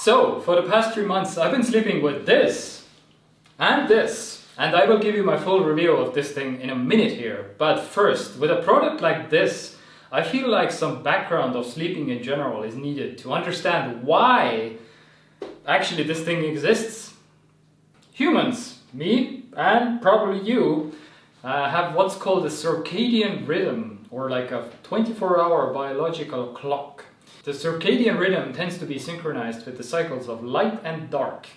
So, for the past 3 months I've been sleeping with this, and I will give you my full review of this thing in a minute here. But first, with a product like this, I feel like some background of sleeping in general is needed to understand why actually this thing exists. Humans, me and probably you, have what's called a circadian rhythm, or like a 24-hour biological clock. The circadian rhythm tends to be synchronized with the cycles of light and dark,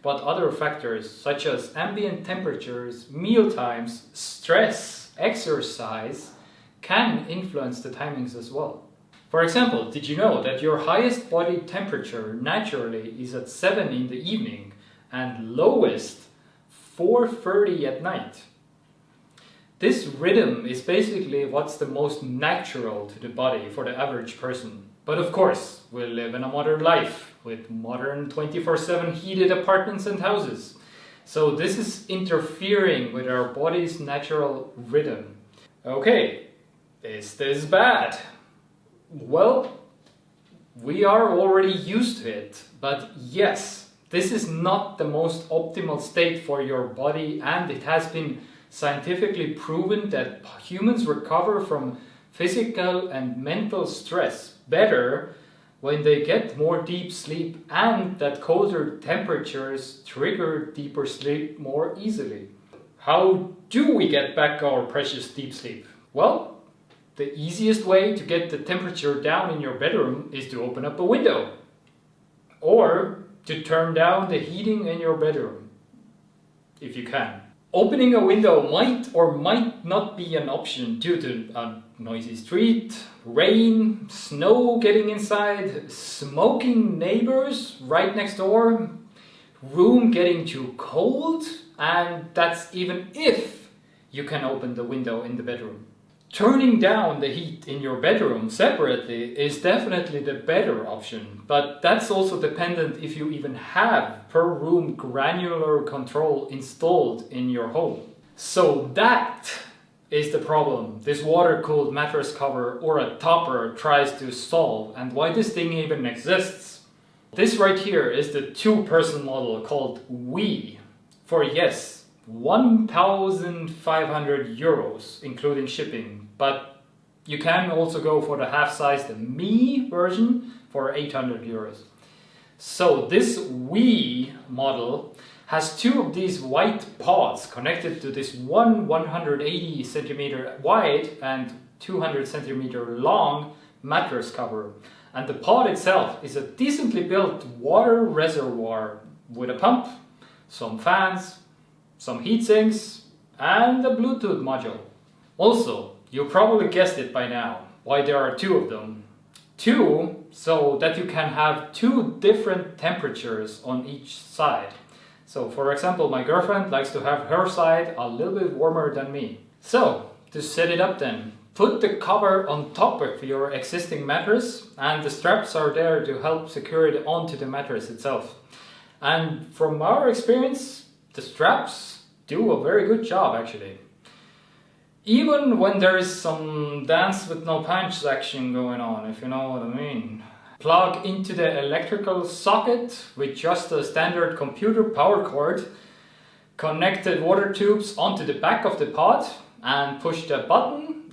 but other factors such as ambient temperatures, meal times, stress, exercise can influence the timings as well. For example, did you know that your highest body temperature naturally is at 7 in the evening and lowest 4:30 at night? This rhythm is basically what's the most natural to the body for the average person. But of course, we live in a modern life with modern 24/7 heated apartments and houses. So this is interfering with our body's natural rhythm. Okay, is this bad? Well, we are already used to it, but yes, this is not the most optimal state for your body, and it has been scientifically proven that humans recover from physical and mental stress better when they get more deep sleep, and that colder temperatures trigger deeper sleep more easily. How do we get back our precious deep sleep? Well, the easiest way to get the temperature down in your bedroom is to open up a window, or to turn down the heating in your bedroom, if you can. Opening a window might or might not be an option due to a noisy street, rain, snow getting inside, smoking neighbors right next door, room getting too cold, and that's even if you can open the window in the bedroom. Turning down the heat in your bedroom separately is definitely the better option, but that's also dependent if you even have per room granular control installed in your home. So that is the problem this water-cooled mattress cover or a topper tries to solve, and why this thing even exists. This right here is the 2-person model called We, for yes, 1,500 euros including shipping. But you can also go for the half-sized Me version for 800 euros. So this We model has 2 of these white pods connected to this one 180 centimeter wide and 200 centimeter long mattress cover. And the pod itself is a decently built water reservoir with a pump, some fans, some heat sinks, and a Bluetooth module. Also, you probably guessed it by now, why there are 2 of them. 2, so that you can have 2 different temperatures on each side. So for example, my girlfriend likes to have her side a little bit warmer than me. So, to set it up then, put the cover on top of your existing mattress, and the straps are there to help secure it onto the mattress itself. And from our experience, the straps do a very good job actually. Even when there is some dance with no pants action going on, if you know what I mean. Plug into the electrical socket with just a standard computer power cord, connect the water tubes onto the back of the pod, and push the button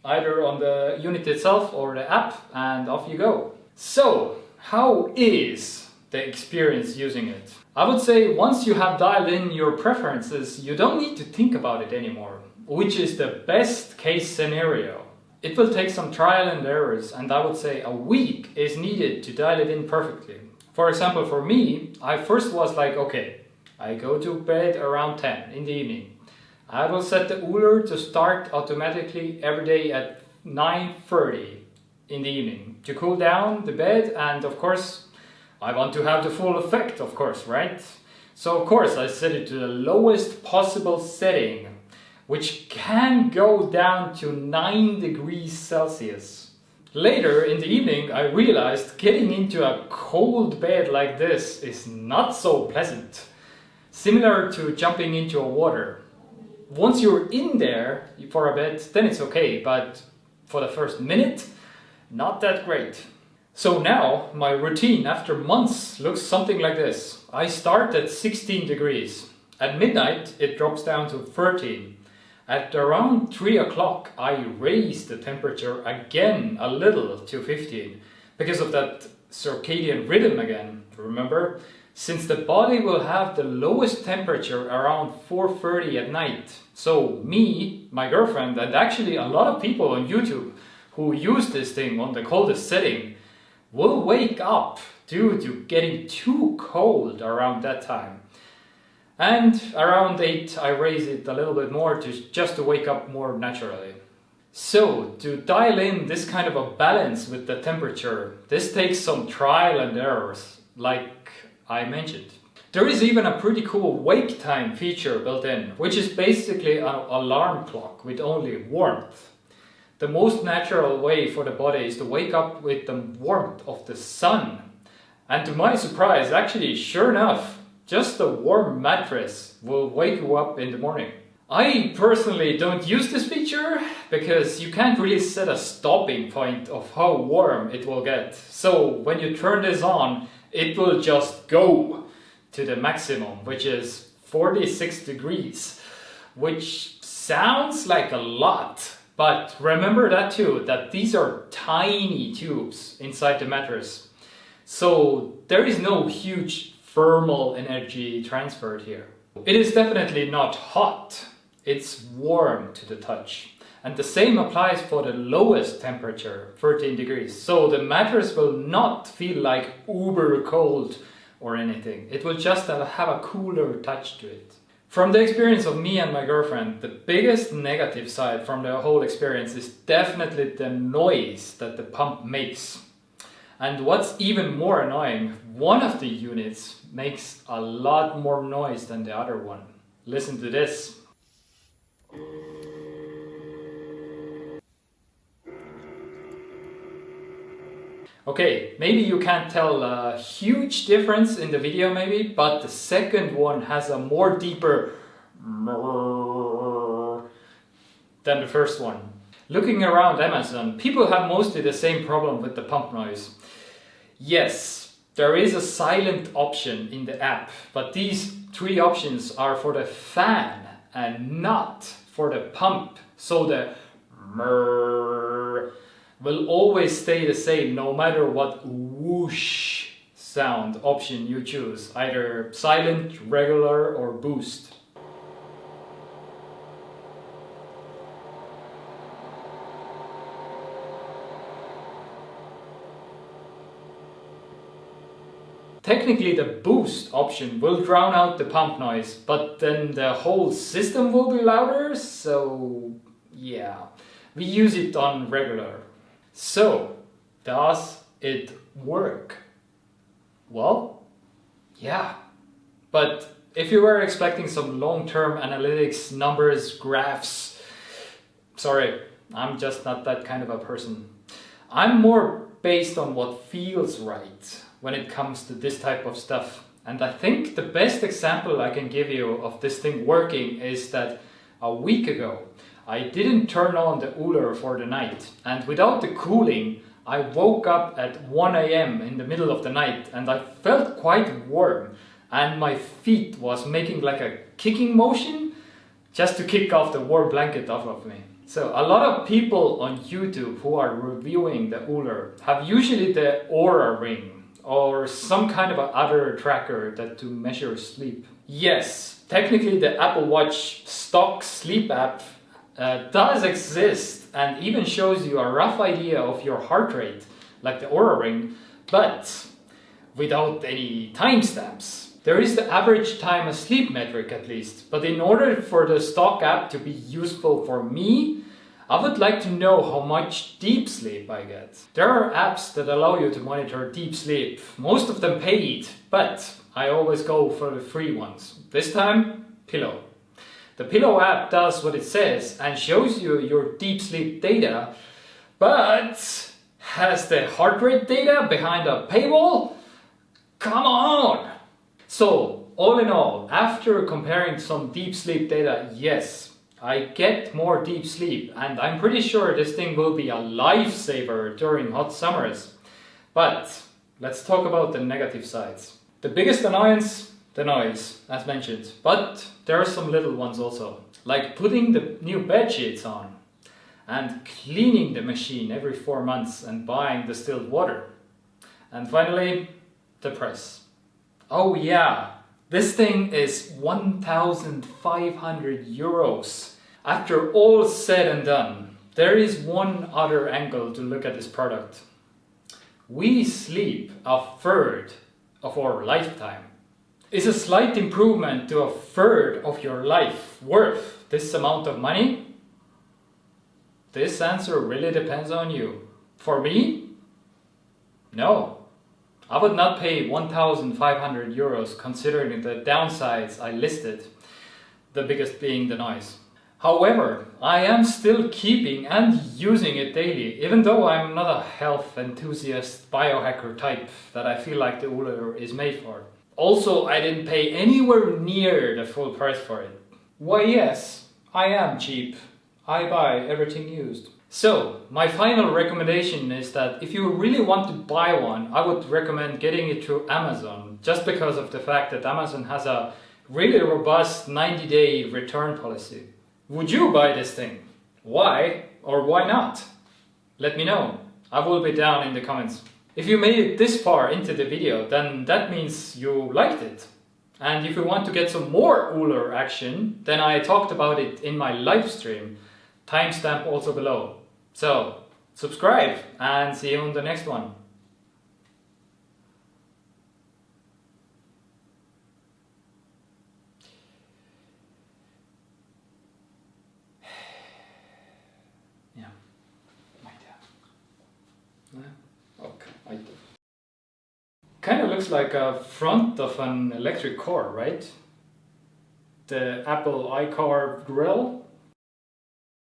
either on the unit itself or the app, and off you go. So, how is the experience using it? I would say once you have dialed in your preferences, you don't need to think about it anymore, which is the best case scenario. It will take some trial and errors, and I would say a week is needed to dial it in perfectly. For example, for me, I first was like, okay, I go to bed around 10 in the evening. I will set the Ooler to start automatically every day at 9:30 in the evening to cool down the bed, and of course, I want to have the full effect, of course, right? So of course I set it to the lowest possible setting, which can go down to 9 degrees Celsius. Later in the evening I realized getting into a cold bed like this is not so pleasant. Similar to jumping into a water. Once you're in there for a bit, then it's okay, but for the first minute, not that great. So now my routine after months looks something like this. I start at 16 degrees. At midnight it drops down to 13. At around 3 o'clock I raise the temperature again a little to 15 because of that circadian rhythm again, remember? Since the body will have the lowest temperature around 4:30 at night. So me, my girlfriend, and actually a lot of people on YouTube who use this thing on the coldest setting will wake up due to getting too cold around that time. And around 8 I raise it a little bit more just to wake up more naturally. So to dial in this kind of a balance with the temperature, this takes some trial and errors, like I mentioned. There is even a pretty cool wake time feature built in, which is basically an alarm clock with only warmth. The most natural way for the body is to wake up with the warmth of the sun. And to my surprise, actually, sure enough, just a warm mattress will wake you up in the morning. I personally don't use this feature because you can't really set a stopping point of how warm it will get. So when you turn this on, it will just go to the maximum, which is 46 degrees, which sounds like a lot. But remember that too, that these are tiny tubes inside the mattress. So there is no huge thermal energy transferred here. It is definitely not hot, it's warm to the touch. And the same applies for the lowest temperature, 13 degrees. So the mattress will not feel like uber cold or anything. It will just have a cooler touch to it. From the experience of me and my girlfriend, the biggest negative side from the whole experience is definitely the noise that the pump makes. And what's even more annoying, one of the units makes a lot more noise than the other one. Listen to this. Okay, maybe you can't tell a huge difference in the video maybe, but the second one has a more deeper than the first one. Looking around Amazon, people have mostly the same problem with the pump noise. Yes, there is a silent option in the app, but these 3 options are for the fan and not for the pump. So the will always stay the same no matter what whoosh sound option you choose, either silent, regular or boost. Technically the boost option will drown out the pump noise, but then the whole system will be louder, so yeah, we use it on regular. So, does it work? Well, yeah. But if you were expecting some long-term analytics, numbers, graphs, sorry, I'm just not that kind of a person. I'm more based on what feels right when it comes to this type of stuff. And I think the best example I can give you of this thing working is that a week ago, I didn't turn on the Ooler for the night, and without the cooling, I woke up at 1 AM in the middle of the night and I felt quite warm, and my feet was making like a kicking motion just to kick off the warm blanket off of me. So a lot of people on YouTube who are reviewing the Ooler have usually the Oura ring or some kind of other tracker to measure sleep. Yes, technically the Apple Watch stock sleep app does exist and even shows you a rough idea of your heart rate, like the Oura ring, but without any timestamps. There is the average time asleep metric at least, but in order for the stock app to be useful for me, I would like to know how much deep sleep I get. There are apps that allow you to monitor deep sleep, most of them paid, but I always go for the free ones. This time, Pillow. The Pillow app does what it says and shows you your deep sleep data, but has the heart rate data behind a paywall? Come on! So, all in all, after comparing some deep sleep data, yes, I get more deep sleep, and I'm pretty sure this thing will be a lifesaver during hot summers. But let's talk about the negative sides. The biggest annoyance, the noise, as mentioned. But there are some little ones also, like putting the new bed sheets on and cleaning the machine every 4 months and buying distilled water. And finally, the price. Oh yeah, this thing is 1,500 euros. After all said and done, there is one other angle to look at this product. We sleep a third of our lifetime. Is a slight improvement to a third of your life worth this amount of money? This answer really depends on you. For me? No. I would not pay 1,500 euros considering the downsides I listed, the biggest being the noise. However, I am still keeping and using it daily, even though I'm not a health enthusiast biohacker type that I feel like the Ooler is made for. Also, I didn't pay anywhere near the full price for it. Why yes, I am cheap. I buy everything used. So, my final recommendation is that if you really want to buy one, I would recommend getting it through Amazon, just because of the fact that Amazon has a really robust 90-day return policy. Would you buy this thing? Why or why not? Let me know. I will be down in the comments. If you made it this far into the video, then that means you liked it. And if you want to get some more Ooler action, then I talked about it in my live stream. Timestamp also below. So, subscribe and see you on the next one. Yeah, okay. Kind of looks like a front of an electric car, right? The Apple iCar grill.